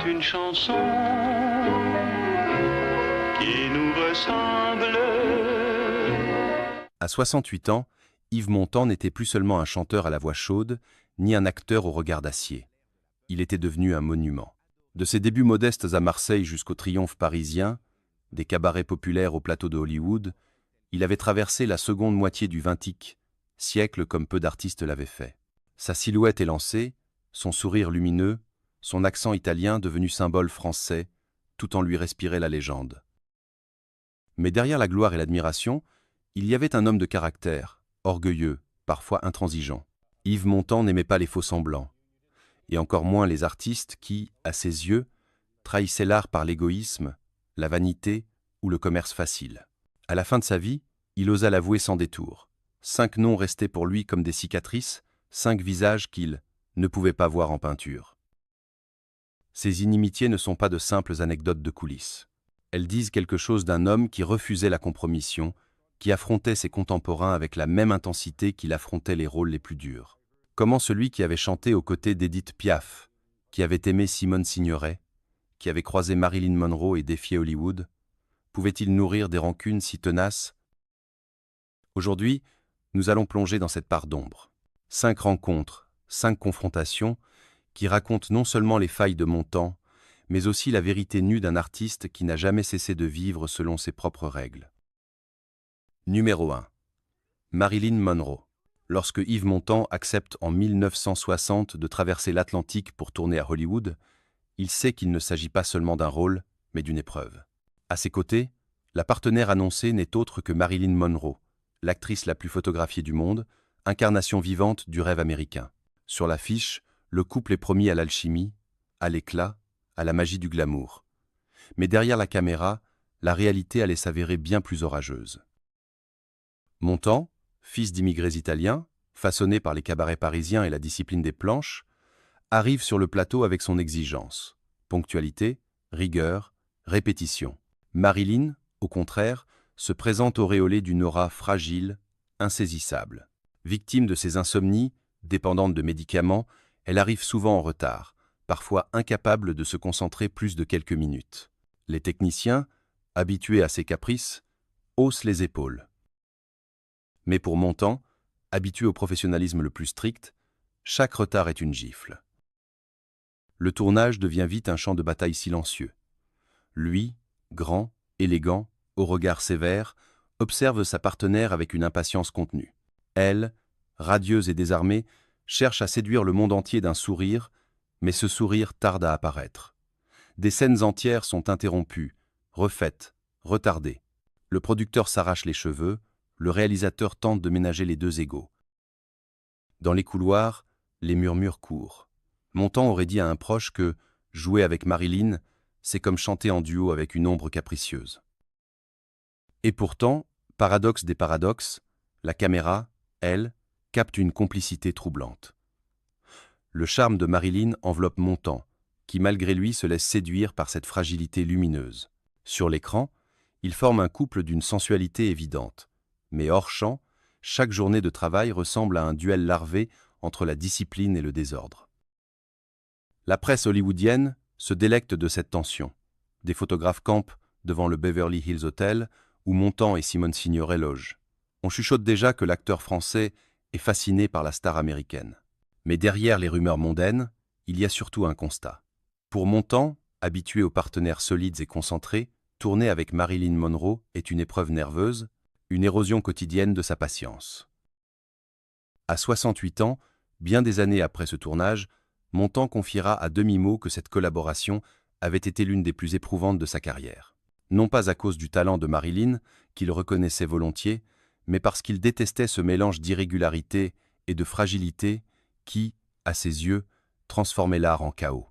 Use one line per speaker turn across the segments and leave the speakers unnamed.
une chanson qui nous ressemble.
À 68 ans, Yves Montand n'était plus seulement un chanteur à la voix chaude, ni un acteur au regard d'acier. Il était devenu un monument. De ses débuts modestes à Marseille jusqu'au triomphe parisien, des cabarets populaires au plateau de Hollywood, il avait traversé la seconde moitié du XXe siècle comme peu d'artistes l'avaient fait. Sa silhouette élancée, son sourire lumineux, son accent italien devenu symbole français, tout en lui respirait la légende. Mais derrière la gloire et l'admiration, il y avait un homme de caractère, orgueilleux, parfois intransigeant. Yves Montand n'aimait pas les faux-semblants, et encore moins les artistes qui, à ses yeux, trahissaient l'art par l'égoïsme, la vanité ou le commerce facile. À la fin de sa vie, il osa l'avouer sans détour. 5 noms restaient pour lui comme des cicatrices, 5 visages qu'il ne pouvait pas voir en peinture. Ces inimitiés ne sont pas de simples anecdotes de coulisses. Elles disent quelque chose d'un homme qui refusait la compromission, qui affrontait ses contemporains avec la même intensité qu'il affrontait les rôles les plus durs. Comment celui qui avait chanté aux côtés d'Edith Piaf, qui avait aimé Simone Signoret, qui avait croisé Marilyn Monroe et défié Hollywood, pouvait-il nourrir des rancunes si tenaces? Aujourd'hui, nous allons plonger dans cette part d'ombre. 5 rencontres, 5 confrontations, qui racontent non seulement les failles de Montand, mais aussi la vérité nue d'un artiste qui n'a jamais cessé de vivre selon ses propres règles. Numéro 1. Marilyn Monroe. Lorsque Yves Montand accepte en 1960 de traverser l'Atlantique pour tourner à Hollywood, il sait qu'il ne s'agit pas seulement d'un rôle, mais d'une épreuve. À ses côtés, la partenaire annoncée n'est autre que Marilyn Monroe, l'actrice la plus photographiée du monde, incarnation vivante du rêve américain. Sur l'affiche, le couple est promis à l'alchimie, à l'éclat, à la magie du glamour. Mais derrière la caméra, la réalité allait s'avérer bien plus orageuse. Montand, fils d'immigrés italiens, façonné par les cabarets parisiens et la discipline des planches, arrive sur le plateau avec son exigence. Ponctualité, rigueur, répétition. Marilyn, au contraire, se présente auréolée d'une aura fragile, insaisissable. Victime de ses insomnies, dépendante de médicaments, elle arrive souvent en retard, parfois incapable de se concentrer plus de quelques minutes. Les techniciens, habitués à ses caprices, haussent les épaules. Mais pour Montand, habitué au professionnalisme le plus strict, chaque retard est une gifle. Le tournage devient vite un champ de bataille silencieux. Lui, grand, élégant, au regard sévère, observe sa partenaire avec une impatience contenue. Elle, radieuse et désarmée, cherche à séduire le monde entier d'un sourire, mais ce sourire tarde à apparaître. Des scènes entières sont interrompues, refaites, retardées. Le producteur s'arrache les cheveux, le réalisateur tente de ménager les deux égaux. Dans les couloirs, les murmures courent. Montand aurait dit à un proche que jouer avec Marilyn, c'est comme chanter en duo avec une ombre capricieuse. Et pourtant, paradoxe des paradoxes, la caméra, elle, capte une complicité troublante. Le charme de Marilyn enveloppe Montand, qui malgré lui se laisse séduire par cette fragilité lumineuse. Sur l'écran, ils forment un couple d'une sensualité évidente. Mais hors champ, chaque journée de travail ressemble à un duel larvé entre la discipline et le désordre. La presse hollywoodienne se délecte de cette tension. Des photographes campent devant le Beverly Hills Hotel, où Montand et Simone Signoret logent. On chuchote déjà que l'acteur français est fasciné par la star américaine. Mais derrière les rumeurs mondaines, il y a surtout un constat. Pour Montand, habitué aux partenaires solides et concentrés, tourner avec Marilyn Monroe est une épreuve nerveuse, une érosion quotidienne de sa patience. À 68 ans, bien des années après ce tournage, Montand confiera à demi-mot que cette collaboration avait été l'une des plus éprouvantes de sa carrière. Non pas à cause du talent de Marilyn, qu'il reconnaissait volontiers, mais parce qu'il détestait ce mélange d'irrégularité et de fragilité qui, à ses yeux, transformait l'art en chaos.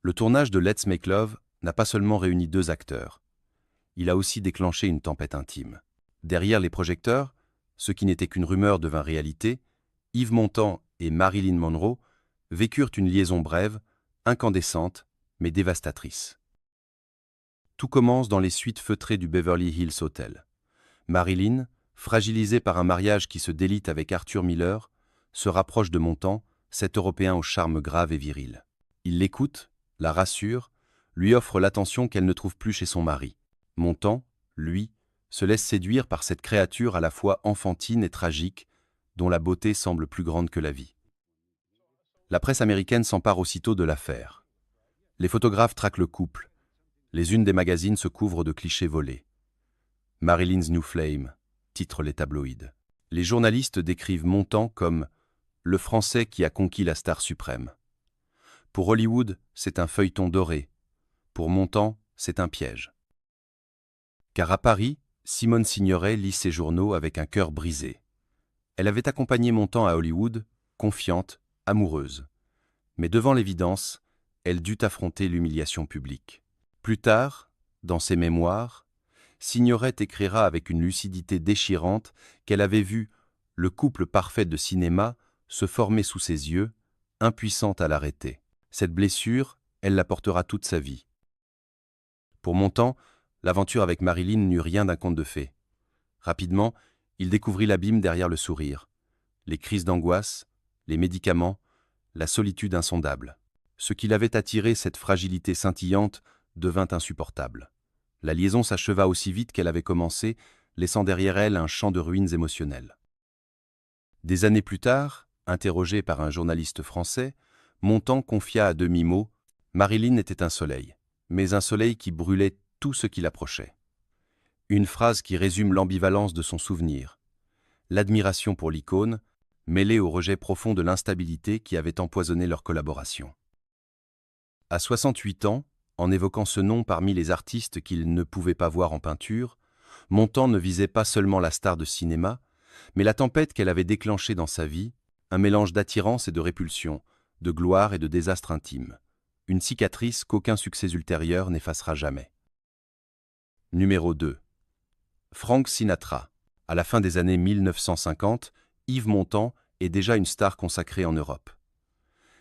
Le tournage de Let's Make Love n'a pas seulement réuni 2 acteurs, il a aussi déclenché une tempête intime. Derrière les projecteurs, ce qui n'était qu'une rumeur devint réalité, Yves Montand et Marilyn Monroe vécurent une liaison brève, incandescente, mais dévastatrice. Tout commence dans les suites feutrées du Beverly Hills Hotel. Marilyn, fragilisée par un mariage qui se délite avec Arthur Miller, se rapproche de Montand, cet Européen au charme grave et viril. Il l'écoute, la rassure, lui offre l'attention qu'elle ne trouve plus chez son mari. Montand, lui, se laisse séduire par cette créature à la fois enfantine et tragique, dont la beauté semble plus grande que la vie. La presse américaine s'empare aussitôt de l'affaire. Les photographes traquent le couple. Les unes des magazines se couvrent de clichés volés. Marilyn's New Flame, titrent les tabloïds. Les journalistes décrivent Montand comme « le Français qui a conquis la star suprême ». Pour Hollywood, c'est un feuilleton doré. Pour Montand, c'est un piège. Car à Paris, Simone Signoret lit ses journaux avec un cœur brisé. Elle avait accompagné Montand à Hollywood, confiante, amoureuse. Mais devant l'évidence, elle dut affronter l'humiliation publique. Plus tard, dans ses mémoires, Signoret écrira avec une lucidité déchirante qu'elle avait vu le couple parfait de cinéma se former sous ses yeux, impuissante à l'arrêter. Cette blessure, elle la portera toute sa vie. Pour Montand, l'aventure avec Marilyn n'eut rien d'un conte de fées. Rapidement, il découvrit l'abîme derrière le sourire, les crises d'angoisse, les médicaments, la solitude insondable. Ce qui l'avait attiré, cette fragilité scintillante, devint insupportable. La liaison s'acheva aussi vite qu'elle avait commencé, laissant derrière elle un champ de ruines émotionnelles. Des années plus tard, interrogé par un journaliste français, Montand confia à demi-mot « Marilyn était un soleil, mais un soleil qui brûlait tout ce qui l'approchait. » Une phrase qui résume l'ambivalence de son souvenir. L'admiration pour l'icône, mêlée au rejet profond de l'instabilité qui avait empoisonné leur collaboration. À 68 ans, en évoquant ce nom parmi les artistes qu'il ne pouvait pas voir en peinture, Montand ne visait pas seulement la star de cinéma, mais la tempête qu'elle avait déclenchée dans sa vie, un mélange d'attirance et de répulsion, de gloire et de désastre intime. Une cicatrice qu'aucun succès ultérieur n'effacera jamais. Numéro 2. Frank Sinatra. À la fin des années 1950, Yves Montand est déjà une star consacrée en Europe.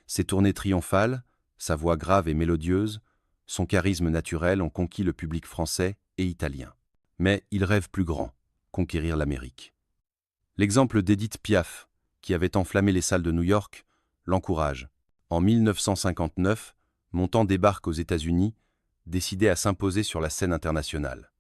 Ses tournées triomphales, sa voix grave et mélodieuse, son charisme naturel ont conquis le public français et italien. Mais il rêve plus grand, conquérir l'Amérique. L'exemple d'Edith Piaf, qui avait enflammé les salles de New York, l'encourage. En 1959, Montand débarque aux États-Unis, décidé à s'imposer sur la scène internationale.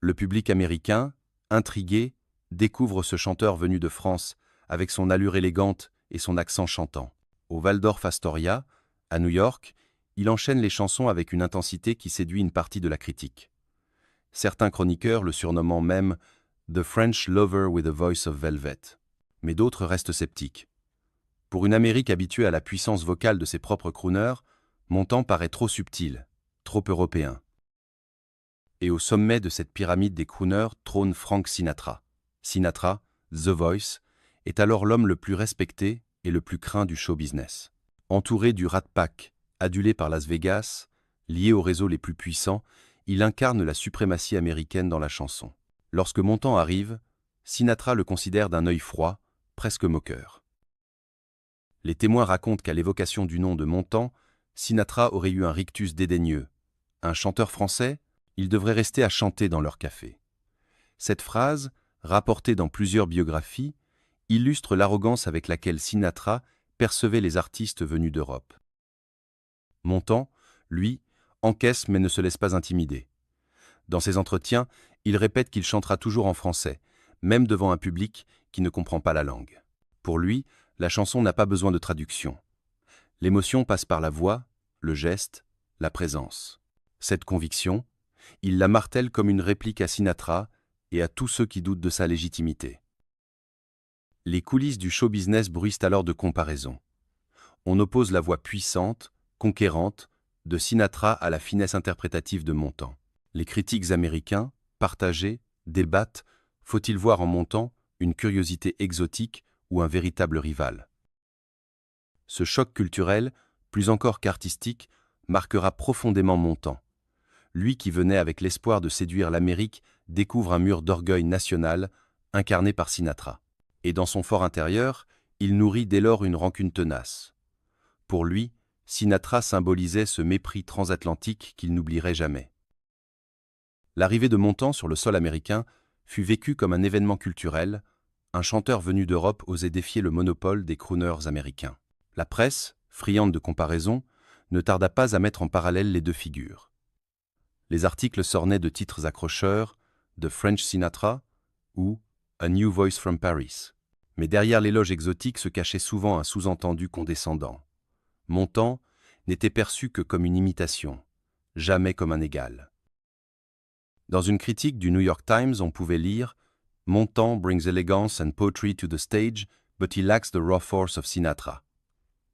Le public américain, intrigué, découvre ce chanteur venu de France avec son allure élégante et son accent chantant. Au Waldorf Astoria, à New York, il enchaîne les chansons avec une intensité qui séduit une partie de la critique. Certains chroniqueurs le surnommant même « The French Lover with a Voice of Velvet », mais d'autres restent sceptiques. Pour une Amérique habituée à la puissance vocale de ses propres crooners, Montand paraît trop subtil, trop européen. Et au sommet de cette pyramide des crooners trône Frank Sinatra. Sinatra, The Voice, est alors l'homme le plus respecté et le plus craint du show business. Entouré du Rat Pack, adulé par Las Vegas, lié aux réseaux les plus puissants, il incarne la suprématie américaine dans la chanson. Lorsque Montand arrive, Sinatra le considère d'un œil froid, presque moqueur. Les témoins racontent qu'à l'évocation du nom de Montand, Sinatra aurait eu un rictus dédaigneux. Un chanteur français, il devrait rester à chanter dans leur café. Cette phrase, rapportée dans plusieurs biographies, illustre l'arrogance avec laquelle Sinatra percevait les artistes venus d'Europe. Montand, lui, encaisse mais ne se laisse pas intimider. Dans ses entretiens, il répète qu'il chantera toujours en français, même devant un public qui ne comprend pas la langue. Pour lui, la chanson n'a pas besoin de traduction. L'émotion passe par la voix, le geste, la présence. Cette conviction, il la martèle comme une réplique à Sinatra et à tous ceux qui doutent de sa légitimité. Les coulisses du show business bruissent alors de comparaison. On oppose la voix puissante, conquérante, de Sinatra à la finesse interprétative de Montand. Les critiques américains, partagés, débattent, faut-il voir en Montand une curiosité exotique ou un véritable rival? Ce choc culturel, plus encore qu'artistique, marquera profondément Montand. Lui qui venait avec l'espoir de séduire l'Amérique découvre un mur d'orgueil national, incarné par Sinatra. Et dans son fort intérieur, il nourrit dès lors une rancune tenace. Pour lui, Sinatra symbolisait ce mépris transatlantique qu'il n'oublierait jamais. L'arrivée de Montand sur le sol américain fut vécue comme un événement culturel. Un chanteur venu d'Europe osait défier le monopole des crooners américains. La presse, friande de comparaison, ne tarda pas à mettre en parallèle les deux figures. Les articles s'ornaient de titres accrocheurs, de French Sinatra ou A New Voice from Paris. Mais derrière l'éloge exotique se cachait souvent un sous-entendu condescendant. Montand n'était perçu que comme une imitation, jamais comme un égal. Dans une critique du New York Times, on pouvait lire « Montand brings elegance and poetry to the stage, but he lacks the raw force of Sinatra ».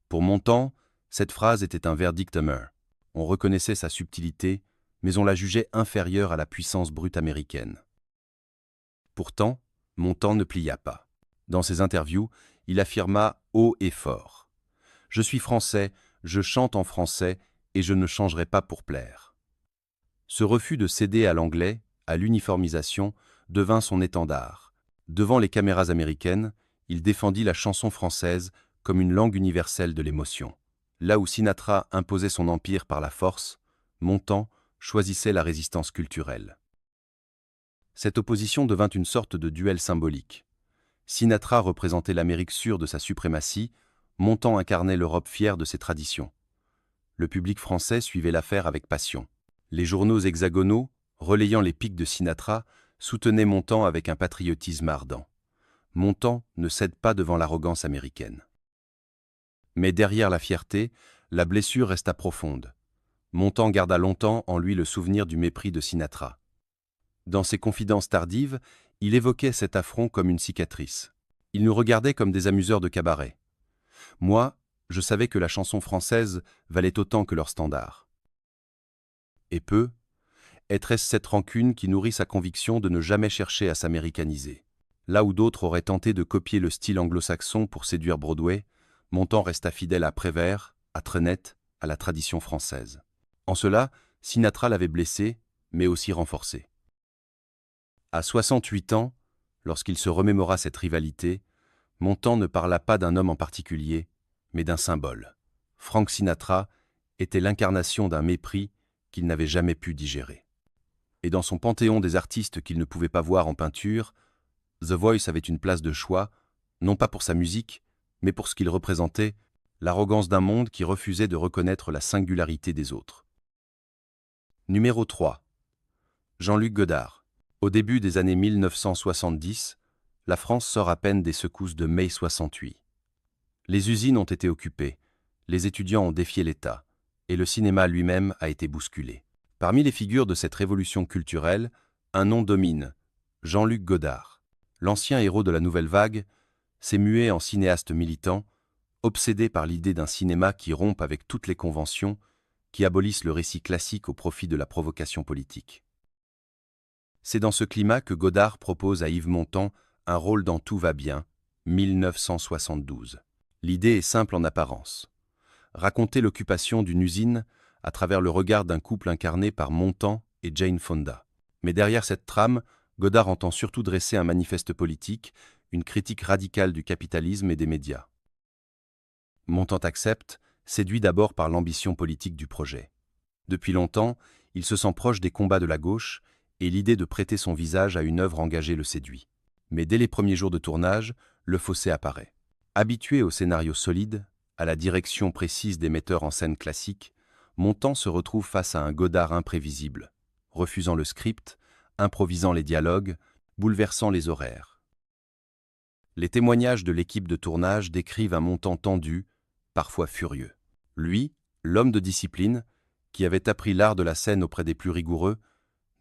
Pour Montand, cette phrase était un verdict amer. On reconnaissait sa subtilité, mais on la jugeait inférieure à la puissance brute américaine. Pourtant, Montand ne plia pas. Dans ses interviews, il affirma haut et fort « Je suis français, je chante en français et je ne changerai pas pour plaire ». Ce refus de céder à l'anglais, à l'uniformisation, devint son étendard. Devant les caméras américaines, il défendit la chanson française comme une langue universelle de l'émotion. Là où Sinatra imposait son empire par la force, Montand choisissait la résistance culturelle. Cette opposition devint une sorte de duel symbolique. Sinatra représentait l'Amérique sûre de sa suprématie, Montand incarnait l'Europe fière de ses traditions. Le public français suivait l'affaire avec passion. Les journaux hexagonaux, relayant les pics de Sinatra, soutenaient Montand avec un patriotisme ardent. Montand ne cède pas devant l'arrogance américaine. Mais derrière la fierté, la blessure resta profonde. Montand garda longtemps en lui le souvenir du mépris de Sinatra. Dans ses confidences tardives, il évoquait cet affront comme une cicatrice. Il nous regardait comme des amuseurs de cabaret. Moi, je savais que la chanson française valait autant que leur standard. Et peu, était-ce cette rancune qui nourrit sa conviction de ne jamais chercher à s'américaniser. Là où d'autres auraient tenté de copier le style anglo-saxon pour séduire Broadway, Montand resta fidèle à Prévert, à Trenette, à la tradition française. En cela, Sinatra l'avait blessé, mais aussi renforcé. À 68 ans, lorsqu'il se remémora cette rivalité, Montand ne parla pas d'un homme en particulier, mais d'un symbole. Frank Sinatra était l'incarnation d'un mépris qu'il n'avait jamais pu digérer. Et dans son panthéon des artistes qu'il ne pouvait pas voir en peinture, The Voice avait une place de choix, non pas pour sa musique, mais pour ce qu'il représentait, l'arrogance d'un monde qui refusait de reconnaître la singularité des autres. Numéro 3. Jean-Luc Godard. Au début des années 1970, la France sort à peine des secousses de mai 68. Les usines ont été occupées, les étudiants ont défié l'État, et le cinéma lui-même a été bousculé. Parmi les figures de cette révolution culturelle, un nom domine, Jean-Luc Godard. L'ancien héros de la Nouvelle Vague s'est mué en cinéaste militant, obsédé par l'idée d'un cinéma qui rompe avec toutes les conventions, qui abolisse le récit classique au profit de la provocation politique. C'est dans ce climat que Godard propose à Yves Montand un rôle dans Tout va bien, 1972. L'idée est simple en apparence. Raconter l'occupation d'une usine à travers le regard d'un couple incarné par Montand et Jane Fonda. Mais derrière cette trame, Godard entend surtout dresser un manifeste politique, une critique radicale du capitalisme et des médias. Montand accepte, séduit d'abord par l'ambition politique du projet. Depuis longtemps, il se sent proche des combats de la gauche et l'idée de prêter son visage à une œuvre engagée le séduit. Mais dès les premiers jours de tournage, le fossé apparaît. Habitué au scénario solide, à la direction précise des metteurs en scène classiques, Montand se retrouve face à un Godard imprévisible, refusant le script, improvisant les dialogues, bouleversant les horaires. Les témoignages de l'équipe de tournage décrivent un Montand tendu, parfois furieux. Lui, l'homme de discipline, qui avait appris l'art de la scène auprès des plus rigoureux,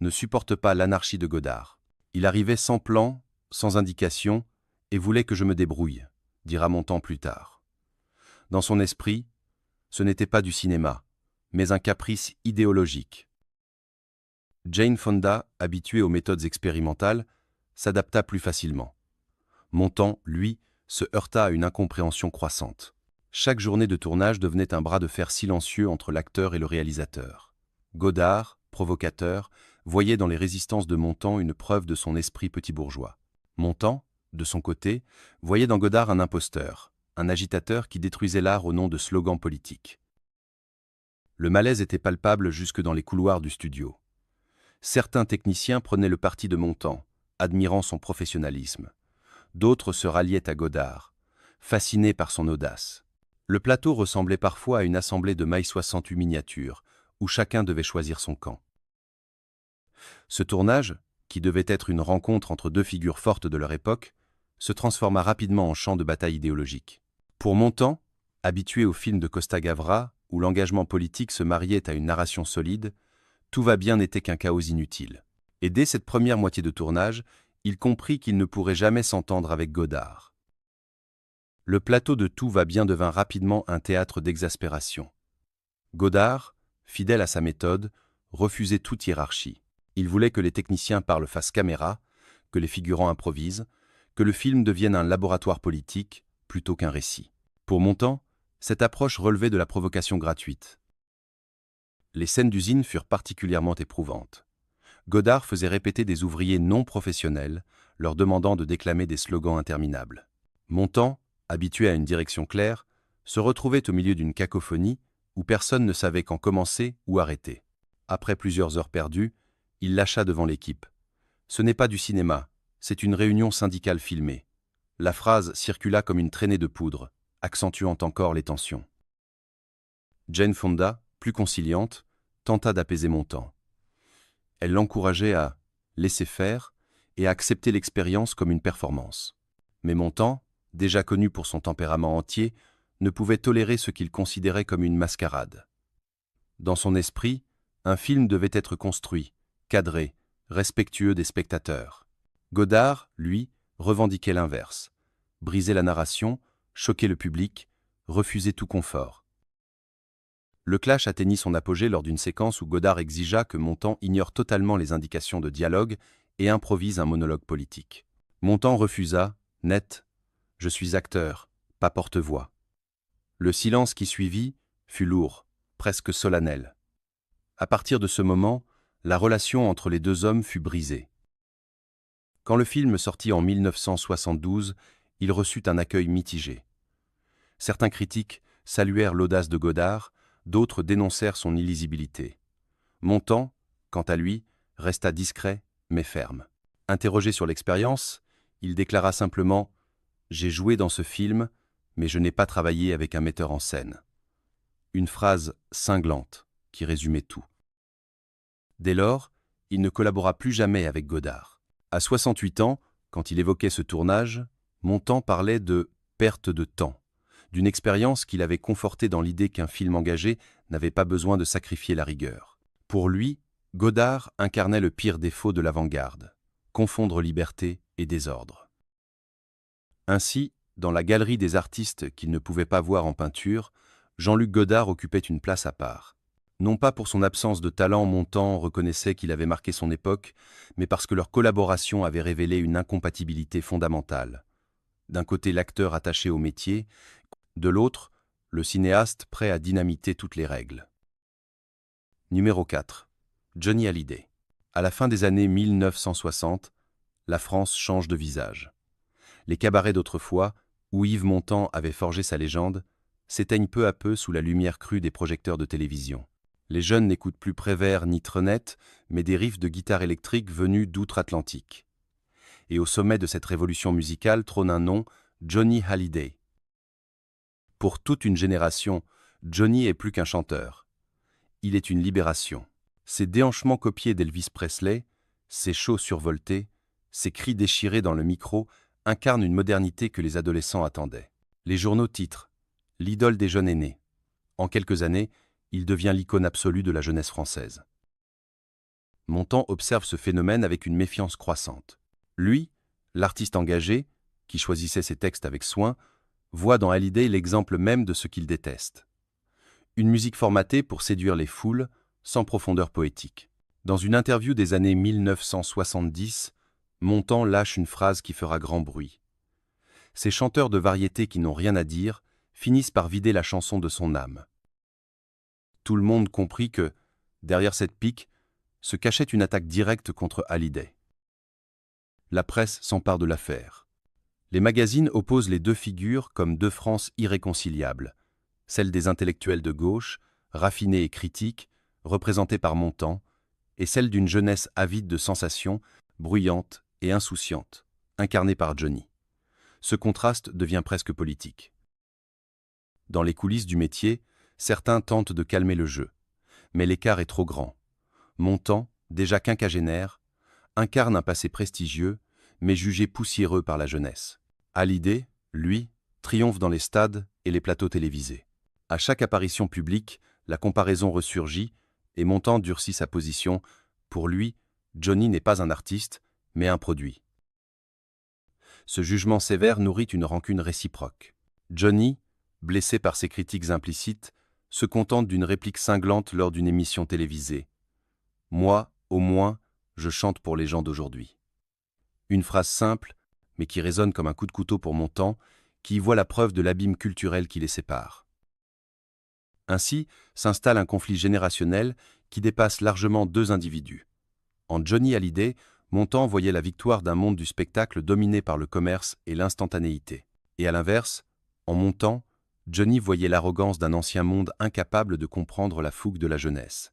ne supporte pas l'anarchie de Godard. Il arrivait sans plan, sans indication, et voulait que je me débrouille, dira Montand plus tard. Dans son esprit, ce n'était pas du cinéma, mais un caprice idéologique. Jane Fonda, habituée aux méthodes expérimentales, s'adapta plus facilement. Montand, lui, se heurta à une incompréhension croissante. Chaque journée de tournage devenait un bras de fer silencieux entre l'acteur et le réalisateur. Godard, provocateur, voyait dans les résistances de Montand une preuve de son esprit petit bourgeois. Montand, de son côté, voyait dans Godard un imposteur, un agitateur qui détruisait l'art au nom de slogans politiques. Le malaise était palpable jusque dans les couloirs du studio. Certains techniciens prenaient le parti de Montand, admirant son professionnalisme. D'autres se ralliaient à Godard, fascinés par son audace. Le plateau ressemblait parfois à une assemblée de Mai 68 miniatures, où chacun devait choisir son camp. Ce tournage, qui devait être une rencontre entre deux figures fortes de leur époque, se transforma rapidement en champ de bataille idéologique. Pour Montand, habitué aux films de Costa Gavras, où l'engagement politique se mariait à une narration solide, Tout va bien n'était qu'un chaos inutile. Et dès cette première moitié de tournage, il comprit qu'il ne pourrait jamais s'entendre avec Godard. Le plateau de Tout va bien devint rapidement un théâtre d'exaspération. Godard, fidèle à sa méthode, refusait toute hiérarchie. Il voulait que les techniciens parlent face caméra, que les figurants improvisent, que le film devienne un laboratoire politique plutôt qu'un récit. Pour Montand, cette approche relevait de la provocation gratuite. Les scènes d'usine furent particulièrement éprouvantes. Godard faisait répéter des ouvriers non professionnels, leur demandant de déclamer des slogans interminables. Montand, habitué à une direction claire, se retrouvait au milieu d'une cacophonie où personne ne savait quand commencer ou arrêter. Après plusieurs heures perdues, il lâcha devant l'équipe. « Ce n'est pas du cinéma, c'est une réunion syndicale filmée. » La phrase circula comme une traînée de poudre, accentuant encore les tensions. Jane Fonda, plus conciliante, tenta d'apaiser Montand. Elle l'encourageait à laisser faire et à accepter l'expérience comme une performance. Mais Montand, déjà connu pour son tempérament entier, ne pouvait tolérer ce qu'il considérait comme une mascarade. Dans son esprit, un film devait être construit, cadré, respectueux des spectateurs. Godard, lui, revendiquait l'inverse. Briser la narration, choquer le public, refuser tout confort. Le clash atteignit son apogée lors d'une séquence où Godard exigea que Montand ignore totalement les indications de dialogue et improvise un monologue politique. Montand refusa, net, « Je suis acteur, pas porte-voix ». Le silence qui suivit fut lourd, presque solennel. À partir de ce moment, la relation entre les deux hommes fut brisée. Quand le film sortit en 1972, il reçut un accueil mitigé. Certains critiques saluèrent l'audace de Godard, d'autres dénoncèrent son illisibilité. Montand, quant à lui, resta discret mais ferme. Interrogé sur l'expérience, il déclara simplement « J'ai joué dans ce film, mais je n'ai pas travaillé avec un metteur en scène ». Une phrase cinglante qui résumait tout. Dès lors, il ne collabora plus jamais avec Godard. À 68 ans, quand il évoquait ce tournage, Montand parlait de « perte de temps », d'une expérience qu'il avait confortée dans l'idée qu'un film engagé n'avait pas besoin de sacrifier la rigueur. Pour lui, Godard incarnait le pire défaut de l'avant-garde, confondre liberté et désordre. Ainsi, dans la galerie des artistes qu'il ne pouvait pas voir en peinture, Jean-Luc Godard occupait une place à part. Non pas pour son absence de talent, Montand reconnaissait qu'il avait marqué son époque, mais parce que leur collaboration avait révélé une incompatibilité fondamentale. D'un côté l'acteur attaché au métier, de l'autre, le cinéaste prêt à dynamiter toutes les règles. Numéro 4. Johnny Hallyday. À la fin des années 1960, la France change de visage. Les cabarets d'autrefois, où Yves Montand avait forgé sa légende, s'éteignent peu à peu sous la lumière crue des projecteurs de télévision. Les jeunes n'écoutent plus Prévert ni Trenette, mais des riffs de guitare électrique venus d'outre-Atlantique. Et au sommet de cette révolution musicale trône un nom, Johnny Hallyday. Pour toute une génération, Johnny est plus qu'un chanteur. Il est une libération. Ses déhanchements copiés d'Elvis Presley, ses shows survoltés, ses cris déchirés dans le micro incarnent une modernité que les adolescents attendaient. Les journaux titrent « L'idole des jeunes aînés ». En quelques années, il devient l'icône absolue de la jeunesse française. Montand observe ce phénomène avec une méfiance croissante. Lui, l'artiste engagé, qui choisissait ses textes avec soin, voit dans Hallyday l'exemple même de ce qu'il déteste. Une musique formatée pour séduire les foules, sans profondeur poétique. Dans une interview des années 1970, Montand lâche une phrase qui fera grand bruit. Ces chanteurs de variété qui n'ont rien à dire finissent par vider la chanson de son âme. Tout le monde comprit que, derrière cette pique, se cachait une attaque directe contre Hallyday. La presse s'empare de l'affaire. Les magazines opposent les deux figures comme deux Frances irréconciliables, celle des intellectuels de gauche, raffinés et critiques, représentés par Montand, et celle d'une jeunesse avide de sensations, bruyante et insouciante, incarnée par Johnny. Ce contraste devient presque politique. Dans les coulisses du métier, certains tentent de calmer le jeu. Mais l'écart est trop grand. Montand, déjà quinquagénaire, incarne un passé prestigieux, mais jugé poussiéreux par la jeunesse. Hallyday, lui, triomphe dans les stades et les plateaux télévisés. À chaque apparition publique, la comparaison ressurgit et Montand durcit sa position. Pour lui, Johnny n'est pas un artiste, mais un produit. Ce jugement sévère nourrit une rancune réciproque. Johnny, blessé par ses critiques implicites, se contente d'une réplique cinglante lors d'une émission télévisée. « Moi, au moins, je chante pour les gens d'aujourd'hui. » Une phrase simple, mais qui résonne comme un coup de couteau pour Montand, qui y voit la preuve de l'abîme culturel qui les sépare. Ainsi s'installe un conflit générationnel qui dépasse largement deux individus. En Johnny Hallyday, Montand voyait la victoire d'un monde du spectacle dominé par le commerce et l'instantanéité. Et à l'inverse, en Montand, Johnny voyait l'arrogance d'un ancien monde incapable de comprendre la fougue de la jeunesse.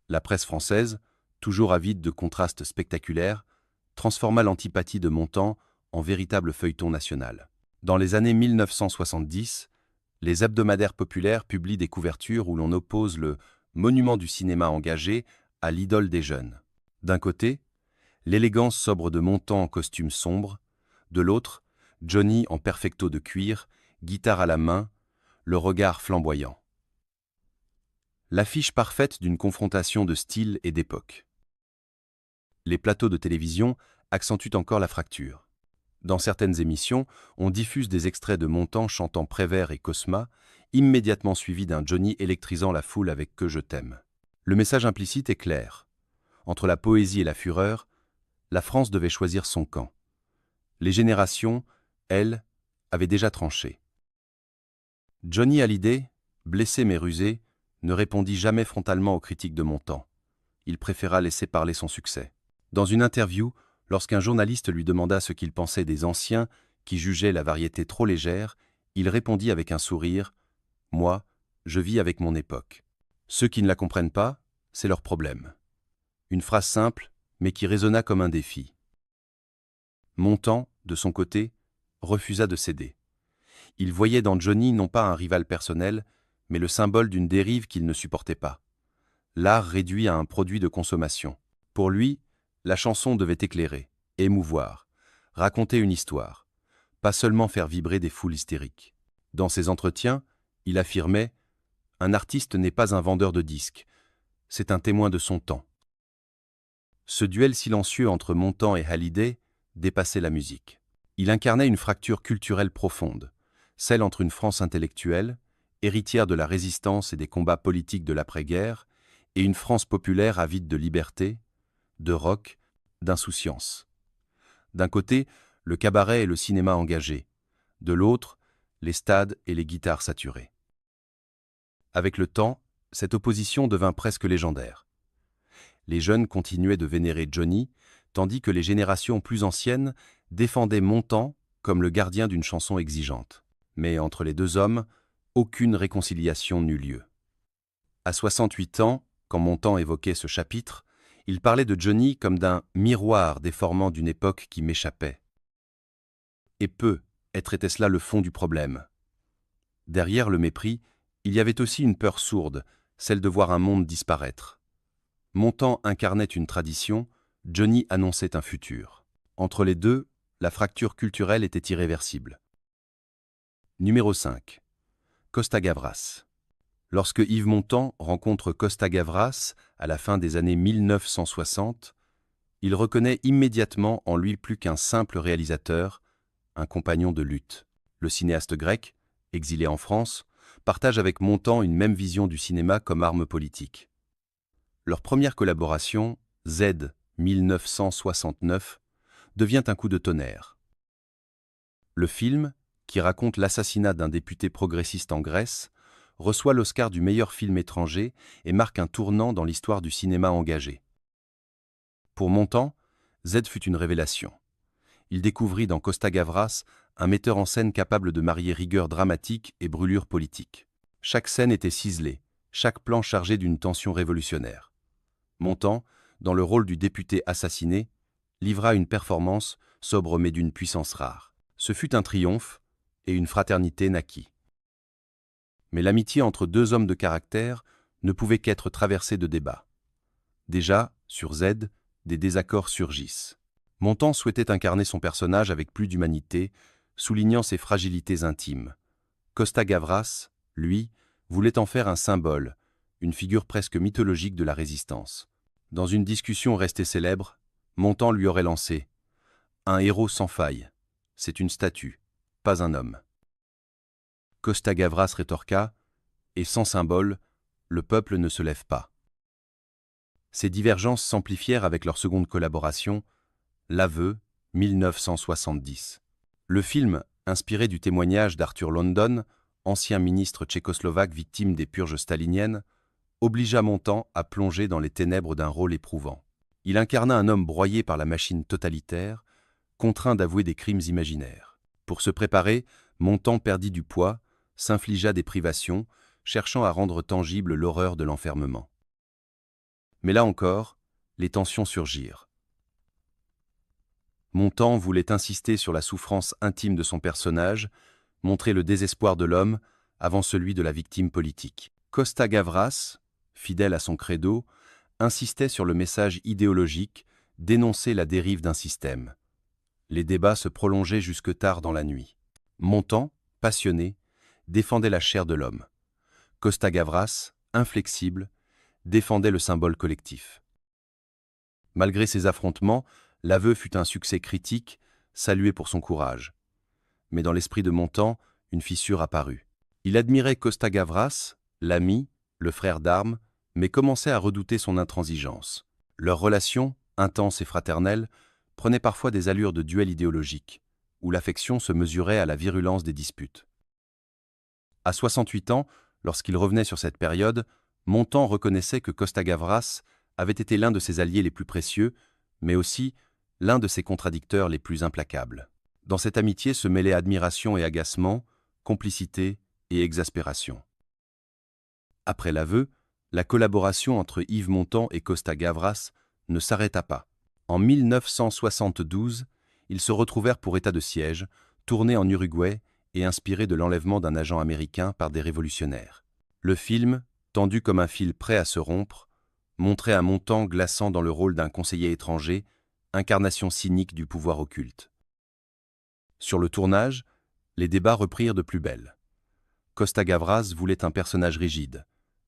La presse française, toujours avide de contrastes spectaculaires, transforma l'antipathie de Montand en véritable feuilleton national. Dans les années 1970, les hebdomadaires populaires publient des couvertures où l'on oppose le monument du cinéma engagé à l'idole des jeunes. D'un côté, l'élégance sobre de Montand en costume sombre, de l'autre, Johnny en perfecto de cuir, guitare à la main, le regard flamboyant. L'affiche parfaite d'une confrontation de style et d'époque. Les plateaux de télévision accentuent encore la fracture. Dans certaines émissions, on diffuse des extraits de Montand chantant Prévert et Cosma, immédiatement suivis d'un Johnny électrisant la foule avec Que je t'aime. Le message implicite est clair. Entre la poésie et la fureur, la France devait choisir son camp. Les générations, elles, avaient déjà tranché. Johnny Hallyday, blessé mais rusé, ne répondit jamais frontalement aux critiques de Montand. Il préféra laisser parler son succès. Dans une interview, lorsqu'un journaliste lui demanda ce qu'il pensait des anciens qui jugeaient la variété trop légère, il répondit avec un sourire « Moi, je vis avec mon époque. Ceux qui ne la comprennent pas, c'est leur problème. » Une phrase simple, mais qui résonna comme un défi. Montand, de son côté, refusa de céder. Il voyait dans Johnny non pas un rival personnel, mais le symbole d'une dérive qu'il ne supportait pas. L'art réduit à un produit de consommation. Pour lui, la chanson devait éclairer, émouvoir, raconter une histoire, pas seulement faire vibrer des foules hystériques. Dans ses entretiens, il affirmait « Un artiste n'est pas un vendeur de disques, c'est un témoin de son temps. » Ce duel silencieux entre Montand et Hallyday dépassait la musique. Il incarnait une fracture culturelle profonde, celle entre une France intellectuelle, héritière de la résistance et des combats politiques de l'après-guerre, et une France populaire avide de liberté, de rock, d'insouciance. D'un côté, le cabaret et le cinéma engagé, de l'autre, les stades et les guitares saturées. Avec le temps, cette opposition devint presque légendaire. Les jeunes continuaient de vénérer Johnny, tandis que les générations plus anciennes défendaient Montand comme le gardien d'une chanson exigeante. Mais entre les deux hommes, aucune réconciliation n'eut lieu. À 68 ans, quand Montand évoquait ce chapitre, il parlait de Johnny comme d'un miroir déformant d'une époque qui m'échappait. Et peut-être était-ce là le fond du problème. Derrière le mépris, il y avait aussi une peur sourde, celle de voir un monde disparaître. Montand incarnait une tradition, Johnny annonçait un futur. Entre les deux, la fracture culturelle était irréversible. Numéro 5. Costa Gavras. Lorsque Yves Montand rencontre Costa Gavras à la fin des années 1960, il reconnaît immédiatement en lui plus qu'un simple réalisateur, un compagnon de lutte. Le cinéaste grec, exilé en France, partage avec Montand une même vision du cinéma comme arme politique. Leur première collaboration, Z 1969, devient un coup de tonnerre. Le film, qui raconte l'assassinat d'un député progressiste en Grèce, reçoit l'Oscar du meilleur film étranger et marque un tournant dans l'histoire du cinéma engagé. Pour Montand, Z fut une révélation. Il découvrit dans Costa Gavras un metteur en scène capable de marier rigueur dramatique et brûlure politique. Chaque scène était ciselée, chaque plan chargé d'une tension révolutionnaire. Montand, dans le rôle du député assassiné, livra une performance sobre mais d'une puissance rare. Ce fut un triomphe, et une fraternité naquit. Mais l'amitié entre deux hommes de caractère ne pouvait qu'être traversée de débats. Déjà, sur Z, des désaccords surgissent. Montand souhaitait incarner son personnage avec plus d'humanité, soulignant ses fragilités intimes. Costa-Gavras, lui, voulait en faire un symbole, une figure presque mythologique de la résistance. Dans une discussion restée célèbre, Montand lui aurait lancé « Un héros sans faille, c'est une statue, pas un homme ». Costa-Gavras rétorqua « Et sans symbole, le peuple ne se lève pas ». Ces divergences s'amplifièrent avec leur seconde collaboration, L'Aveu, 1970. Le film, inspiré du témoignage d'Arthur London, ancien ministre tchécoslovaque victime des purges staliniennes, obligea Montand à plonger dans les ténèbres d'un rôle éprouvant. Il incarna un homme broyé par la machine totalitaire, contraint d'avouer des crimes imaginaires. Pour se préparer, Montand perdit du poids, s'infligea des privations, cherchant à rendre tangible l'horreur de l'enfermement. Mais là encore, les tensions surgirent. Montand voulait insister sur la souffrance intime de son personnage, montrer le désespoir de l'homme avant celui de la victime politique. Costa-Gavras, fidèle à son credo, insistait sur le message idéologique, dénonçait la dérive d'un système. Les débats se prolongeaient jusque tard dans la nuit. Montand, passionné, défendait la chair de l'homme. Costa-Gavras, inflexible, défendait le symbole collectif. Malgré ces affrontements, L'Aveu fut un succès critique, salué pour son courage. Mais dans l'esprit de Montand, une fissure apparut. Il admirait Costa-Gavras, l'ami, le frère d'armes, mais commençait à redouter son intransigeance. Leur relation, intense et fraternelle, prenait parfois des allures de duel idéologique, où l'affection se mesurait à la virulence des disputes. À 68 ans, lorsqu'il revenait sur cette période, Montand reconnaissait que Costa-Gavras avait été l'un de ses alliés les plus précieux, mais aussi l'un de ses contradicteurs les plus implacables. Dans cette amitié se mêlaient admiration et agacement, complicité et exaspération. Après l'Aveu, la collaboration entre Yves Montand et Costa-Gavras ne s'arrêta pas. En 1972, ils se retrouvèrent pour état de siège, tournés en Uruguay et inspirés de l'enlèvement d'un agent américain par des révolutionnaires. Le film, tendu comme un fil prêt à se rompre, montrait un Montand glaçant dans le rôle d'un conseiller étranger, incarnation cynique du pouvoir occulte. Sur le tournage, les débats reprirent de plus belle. Costa-Gavras voulait un personnage rigide,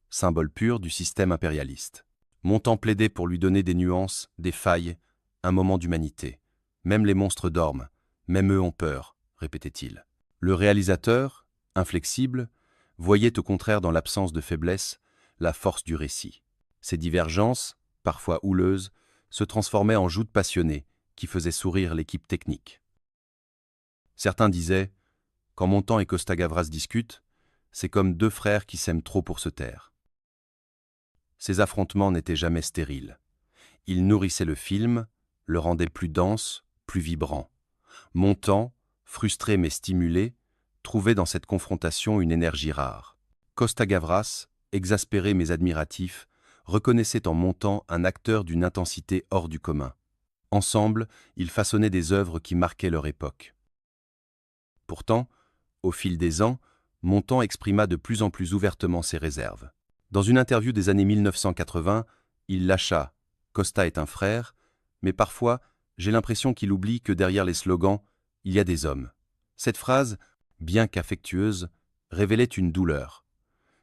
symbole pur du système impérialiste. Montand plaidait pour lui donner des nuances, des failles, un moment d'humanité. Même les monstres dorment, même eux ont peur, répétait-il. Le réalisateur, inflexible, voyait au contraire dans l'absence de faiblesse la force du récit. Ces divergences, parfois houleuses, se transformaient en joutes passionnées qui faisaient sourire l'équipe technique. Certains disaient « Quand Montand et Costa-Gavras discutent, c'est comme deux frères qui s'aiment trop pour se taire ». Ces affrontements n'étaient jamais stériles. Ils nourrissaient le film, le rendaient plus dense, plus vibrant. Montand, frustré mais stimulé, trouvait dans cette confrontation une énergie rare. Costa-Gavras, exaspéré mais admiratif, reconnaissait en Montand un acteur d'une intensité hors du commun. Ensemble, ils façonnaient des œuvres qui marquaient leur époque. Pourtant, au fil des ans, Montand exprima de plus en plus ouvertement ses réserves. Dans une interview des années 1980, il lâcha « Costa est un frère », mais parfois, j'ai l'impression qu'il oublie que derrière les slogans, il y a des hommes. Cette phrase, bien qu'affectueuse, révélait une douleur,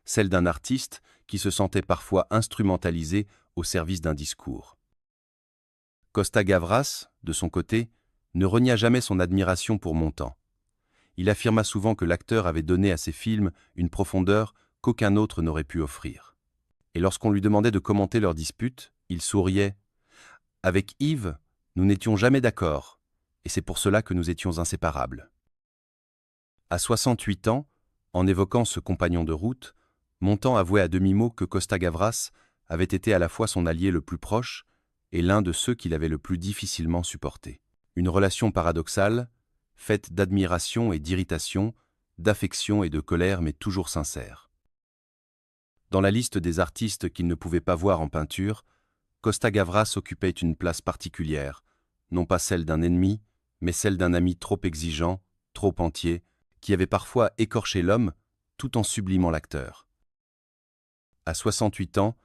celle d'un artiste qui se sentait parfois instrumentalisé au service d'un discours. Costa-Gavras, de son côté, ne renia jamais son admiration pour Montand. Il affirma souvent que l'acteur avait donné à ses films une profondeur qu'aucun autre n'aurait pu offrir. Et lorsqu'on lui demandait de commenter leur dispute, il souriait. « Avec Yves, nous n'étions jamais d'accord, et c'est pour cela que nous étions inséparables. » À 68 ans, en évoquant ce compagnon de route, Montand avouait à demi-mot que Costa-Gavras avait été à la fois son allié le plus proche et l'un de ceux qu'il avait le plus difficilement supporté. Une relation paradoxale, faite d'admiration et d'irritation, d'affection et de colère, mais toujours sincère. Dans la liste des artistes qu'il ne pouvait pas voir en peinture, Costa-Gavras occupait une place particulière, non pas celle d'un ennemi, mais celle d'un ami trop exigeant, trop entier, qui avait parfois écorché l'homme, tout en sublimant l'acteur. À 68 ans,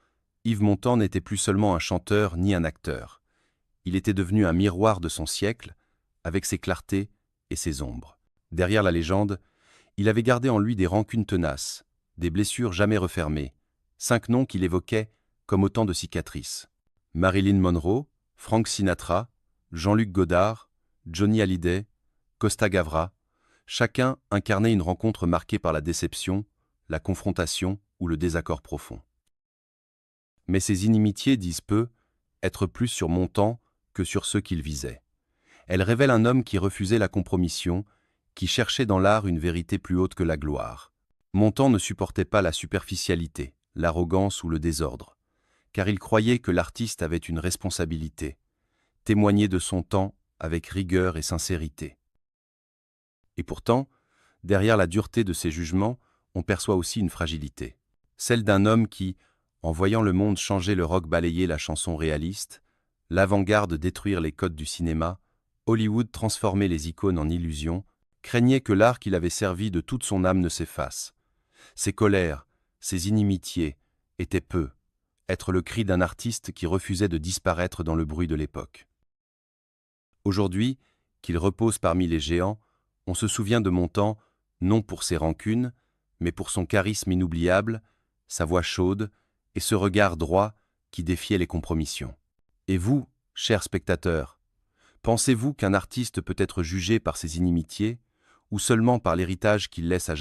Yves Montand n'était plus seulement un chanteur ni un acteur. Il était devenu un miroir de son siècle, avec ses clartés et ses ombres. Derrière la légende, il avait gardé en lui des rancunes tenaces, des blessures jamais refermées, 5 noms qu'il évoquait comme autant de cicatrices. Marilyn Monroe, Frank Sinatra, Jean-Luc Godard, Johnny Hallyday, Costa Gavras, chacun incarnait une rencontre marquée par la déception, la confrontation ou le désaccord profond. Mais ces inimitiés disent peu, être plus sur Montand que sur ceux qu'il visait. Elles révèlent un homme qui refusait la compromission, qui cherchait dans l'art une vérité plus haute que la gloire. Montand ne supportait pas la superficialité, l'arrogance ou le désordre, car il croyait que l'artiste avait une responsabilité, témoigner de son temps avec rigueur et sincérité. Et pourtant, derrière la dureté de ses jugements, on perçoit aussi une fragilité, celle d'un homme qui, en voyant le monde changer, le rock balayer la chanson réaliste, l'avant-garde détruire les codes du cinéma, Hollywood transformer les icônes en illusions, craignait que l'art qu'il avait servi de toute son âme ne s'efface. Ses colères, ses inimitiés étaient peu, être le cri d'un artiste qui refusait de disparaître dans le bruit de l'époque. Aujourd'hui, qu'il repose parmi les géants, on se souvient de Montand non pour ses rancunes, mais pour son charisme inoubliable, sa voix chaude et ce regard droit qui défiait les compromissions. Et vous, chers spectateurs, pensez-vous qu'un artiste peut être jugé par ses inimitiés ou seulement par l'héritage qu'il laisse à